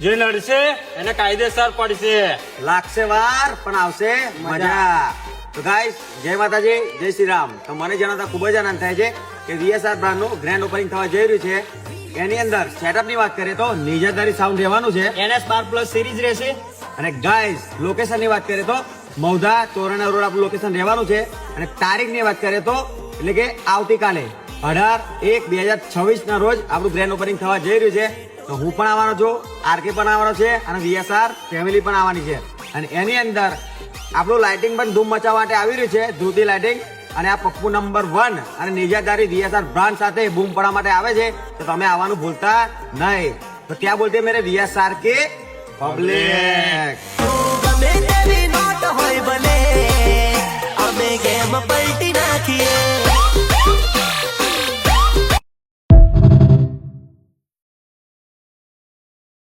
જે લડશે એને કાયદેસર પડશે. લાગશે વાર પણ આવશે મજા. તો ગાઈસ જય માતાજી, જય શ્રી રામ. તો મને જણાવતા ખૂબ જ આનંદ થાય છે કે VSR બ્રાન્ડનું ગ્રેન્ડ ઓપનિંગ થવા જઈ રહ્યું છે. એની અંદર સેટઅપની વાત કરીએ તો નિજાદારી સાઉન્ડ રહેવાનું છે, NS12+ સિરીઝ રહેશે. અને ગાઈસ લોકેશનની વાત કરીએ તો મૌધા તોરણા રોડ આપણું લોકેશન રહેવાનું છે. અને તારીખની વાત કરીએ તો એટલે કે આવતીકાલે 18/1/2026 ના રોજ આપણું ગ્રેન્ડ ઓપનિંગ થવા જઈ રહ્યું છે. તો હું પણ આવવાનો છું, RK પણ આવવાનો છે અને VSR ફેમિલી પણ આવવાની છે. અને એની અંદર આપણું લાઇટિંગ પણ ધૂમ મચાવવા માટે આવી રહ્યું છે, ધ્રુતિ લાઇટિંગ. અને આ પપ્પુ નંબર 1 અને નિજાદારી VSR બ્રાન્ડ સાથે બૂમ પડવા માટે આવે છે. તો તમે આવવાનું ભૂલતા નહીં. તો ક્યાં બોલતે મેરે VSR કે પબ્લિક. ગમે તેવી નોટ હોય ભલે અમે ગેમ પલટી નાખીએ.